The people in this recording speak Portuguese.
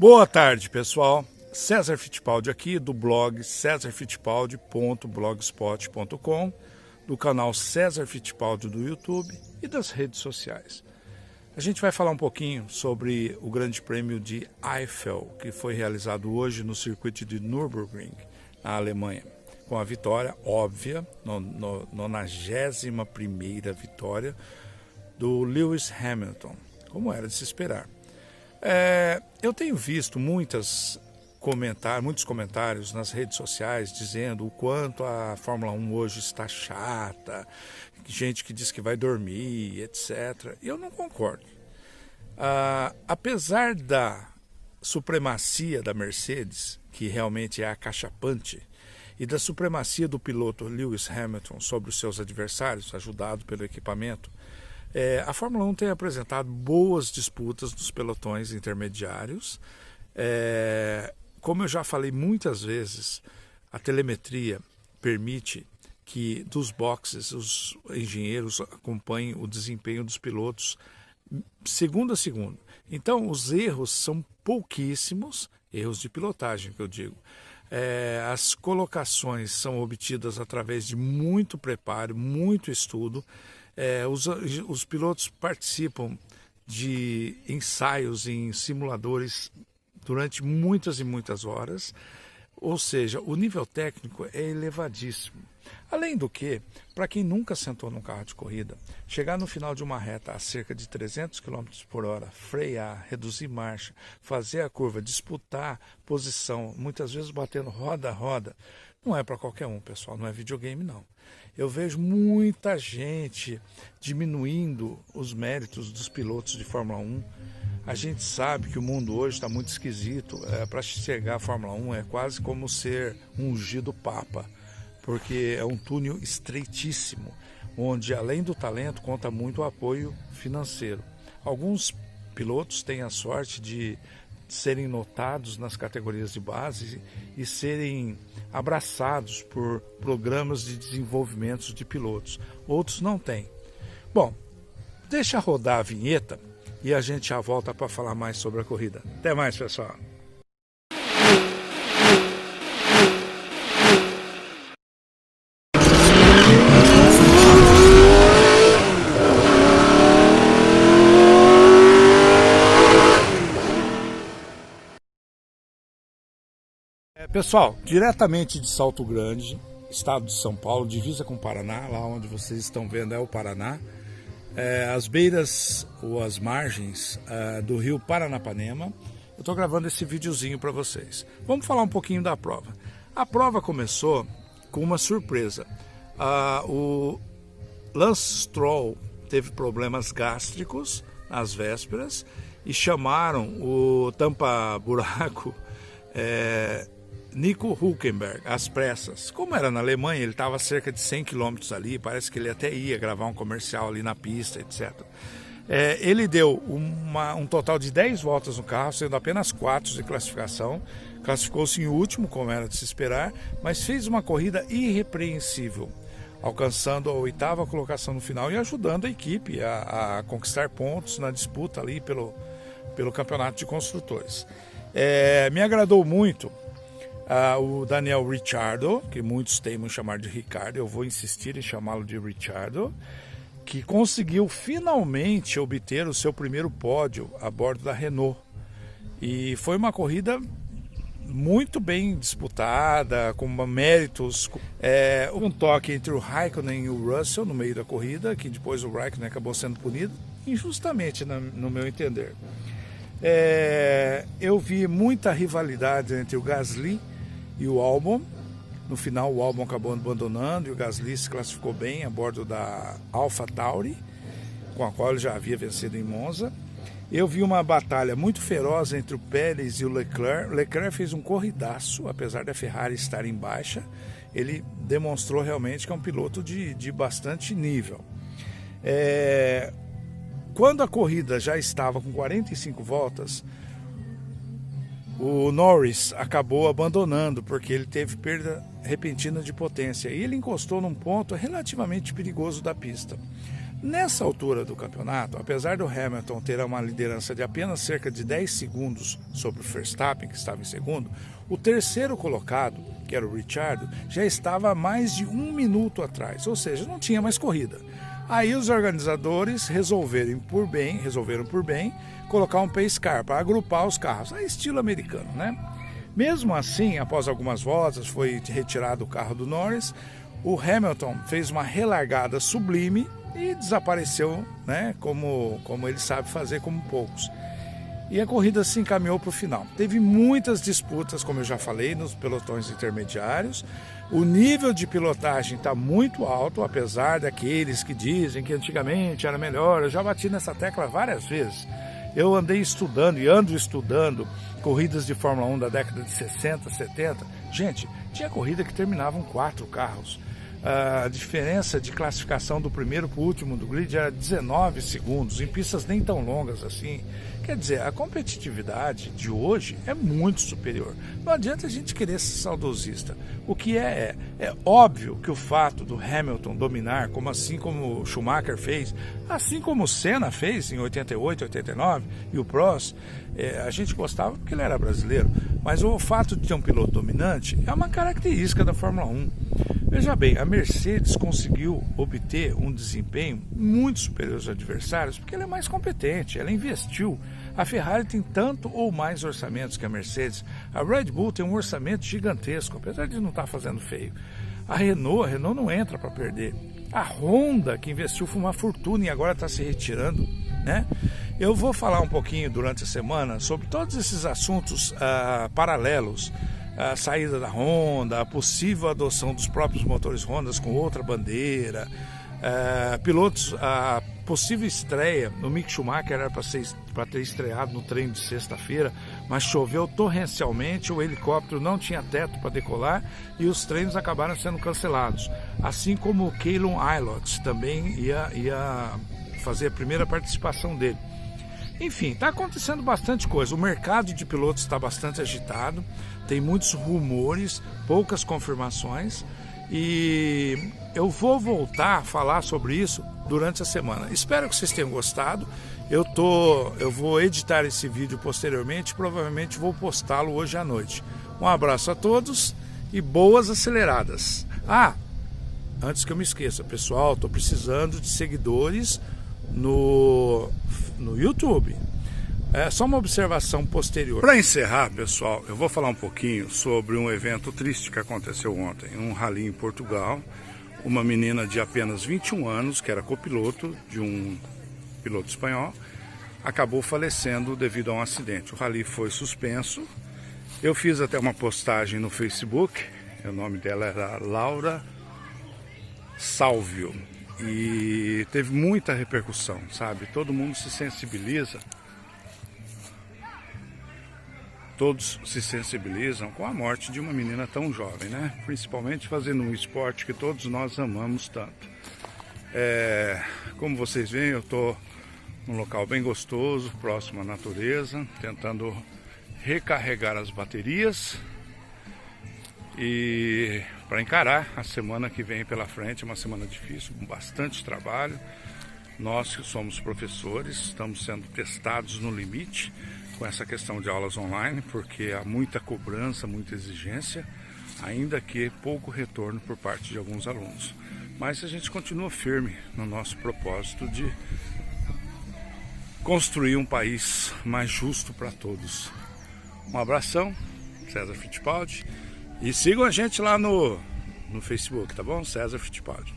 Boa tarde, pessoal. César Fittipaldi aqui do blog cesarfittipaldi.blogspot.com, do canal César Fittipaldi do YouTube e das redes sociais. A gente vai falar um pouquinho sobre o Grande Prêmio de Eifel, que foi realizado hoje no circuito de Nürburgring, na Alemanha, com a vitória óbvia, 91ª vitória do Lewis Hamilton, como era de se esperar. Eu tenho visto muitos comentários nas redes sociais dizendo o quanto a Fórmula 1 hoje está chata, gente que diz que vai dormir, etc. E eu não concordo. Apesar da supremacia da Mercedes, que realmente é acachapante, e da supremacia do piloto Lewis Hamilton sobre os seus adversários, ajudado pelo equipamento, a Fórmula 1 tem apresentado boas disputas nos pelotões intermediários. Como eu já falei muitas vezes, a telemetria permite que dos boxes os engenheiros acompanhem o desempenho dos pilotos segundo a segundo. Então os erros são pouquíssimos, erros de pilotagem que eu digo. As colocações são obtidas através de muito preparo, muito estudo. Os pilotos participam de ensaios em simuladores durante muitas e muitas horas, ou seja, o nível técnico é elevadíssimo. Além do que, para quem nunca sentou num carro de corrida, chegar no final de uma reta a cerca de 300 km por hora, frear, reduzir marcha, fazer a curva, disputar posição, muitas vezes batendo roda a roda, não é para qualquer um, pessoal, não é videogame não. Eu vejo muita gente diminuindo os méritos dos pilotos de Fórmula 1. A gente sabe que o mundo hoje está muito esquisito. Para chegar à Fórmula 1 é quase como ser um ungido papa, porque é um túnel estreitíssimo, onde além do talento conta muito o apoio financeiro. Alguns pilotos têm a sorte de serem notados nas categorias de base e serem abraçados por programas de desenvolvimento de pilotos. Outros não têm. Bom, deixa rodar a vinheta e a gente já volta para falar mais sobre a corrida. Até mais, pessoal. Pessoal, diretamente de Salto Grande, estado de São Paulo, divisa com o Paraná, lá onde vocês estão vendo é o Paraná, as beiras ou as margens do rio Paranapanema. Eu estou gravando esse videozinho para vocês. Vamos falar um pouquinho da prova. A prova começou com uma surpresa. O Lance Stroll teve problemas gástricos nas vésperas e chamaram o tampa-buraco Nico Hülkenberg, às pressas. Como era na Alemanha, ele estava a cerca de 100 km ali, parece que ele até ia gravar um comercial ali na pista, etc. Ele deu um total de 10 voltas no carro, sendo apenas 4 de classificação. Classificou-se em último, como era de se esperar, mas fez uma corrida irrepreensível, alcançando a 8ª colocação no final e ajudando a equipe a conquistar pontos na disputa ali pelo campeonato de construtores. Me agradou muito o Daniel Ricciardo, que muitos temem chamar de Ricardo, eu vou insistir em chamá-lo de Ricciardo, que conseguiu finalmente obter o seu primeiro pódio a bordo da Renault. E foi uma corrida muito bem disputada, com méritos. Um toque entre o Raikkonen e o Russell no meio da corrida, que depois o Raikkonen acabou sendo punido, injustamente, no meu entender. Eu vi muita rivalidade entre o Gasly e o Albon. No final o Albon acabou abandonando e o Gasly se classificou bem a bordo da AlphaTauri, com a qual ele já havia vencido em Monza. Eu vi uma batalha muito feroz entre o Pérez e o Leclerc. O Leclerc fez um corridaço, apesar da Ferrari estar em baixa. Ele demonstrou realmente que é um piloto de bastante nível. Quando a corrida já estava com 45 voltas, o Norris acabou abandonando porque ele teve perda repentina de potência e ele encostou num ponto relativamente perigoso da pista. Nessa altura do campeonato, apesar do Hamilton ter uma liderança de apenas cerca de 10 segundos sobre o Verstappen, que estava em segundo, o terceiro colocado, que era o Ricciardo, já estava a mais de 1 minuto atrás, ou seja, não tinha mais corrida. Aí os organizadores resolveram por bem colocar um pace car para agrupar os carros, é estilo americano, né? Mesmo assim, após algumas voltas, foi retirado o carro do Norris, o Hamilton fez uma relargada sublime e desapareceu, né, como ele sabe fazer, como poucos. E a corrida se encaminhou para o final. Teve muitas disputas, como eu já falei, nos pelotões intermediários. O nível de pilotagem está muito alto, apesar daqueles que dizem que antigamente era melhor. Eu já bati nessa tecla várias vezes. Eu andei estudando e ando estudando corridas de Fórmula 1 da década de 60, 70. Gente, tinha corrida que terminavam 4 carros. A diferença de classificação do primeiro para o último do grid era 19 segundos, em pistas nem tão longas assim. Quer dizer, a competitividade de hoje é muito superior. Não adianta a gente querer ser saudosista. O que é óbvio que o fato do Hamilton dominar, assim como o Schumacher fez, assim como o Senna fez em 88, 89 e o Prost, a gente gostava porque ele era brasileiro. Mas o fato de ter um piloto dominante é uma característica da Fórmula 1. Veja bem, a Mercedes conseguiu obter um desempenho muito superior aos adversários porque ela é mais competente, ela investiu. A Ferrari tem tanto ou mais orçamentos que a Mercedes. A Red Bull tem um orçamento gigantesco, apesar de não estar fazendo feio. A Renault não entra para perder. A Honda, que investiu, foi uma fortuna e agora está se retirando, né? Eu vou falar um pouquinho durante a semana sobre todos esses assuntos paralelos. A saída da Honda, a possível adoção dos próprios motores Honda com outra bandeira, pilotos, a possível estreia. O Mick Schumacher era para ter estreado no treino de sexta-feira, mas choveu torrencialmente, o helicóptero não tinha teto para decolar e os treinos acabaram sendo cancelados. Assim como o Calum Ilott também ia fazer a primeira participação dele. Enfim, está acontecendo bastante coisa. O mercado de pilotos está bastante agitado, tem muitos rumores, poucas confirmações e eu vou voltar a falar sobre isso durante a semana. Espero que vocês tenham gostado. Eu vou editar esse vídeo posteriormente, provavelmente vou postá-lo hoje à noite. Um abraço a todos e boas aceleradas. Antes que eu me esqueça, pessoal, estou precisando de seguidores no YouTube. É só uma observação posterior. Para encerrar, pessoal, eu vou falar um pouquinho sobre um evento triste que aconteceu ontem. Um rally em Portugal. Uma menina de apenas 21 anos, que era copiloto de um piloto espanhol, acabou falecendo devido a um acidente. O rally foi suspenso. Eu fiz até uma postagem no Facebook. O nome dela era Laura Salvio. E teve muita repercussão, sabe? Todo mundo se sensibiliza. Todos se sensibilizam com a morte de uma menina tão jovem, né? Principalmente fazendo um esporte que todos nós amamos tanto. Como vocês veem, eu estou num local bem gostoso, próximo à natureza, tentando recarregar as baterias e para encarar a semana que vem pela frente. Uma semana difícil, com bastante trabalho. Nós que somos professores estamos sendo testados no limite com essa questão de aulas online, porque há muita cobrança, muita exigência, ainda que pouco retorno por parte de alguns alunos. Mas a gente continua firme no nosso propósito de construir um país mais justo para todos. Um abração, César Fittipaldi. E sigam a gente lá no Facebook, tá bom? César Fittipaldi.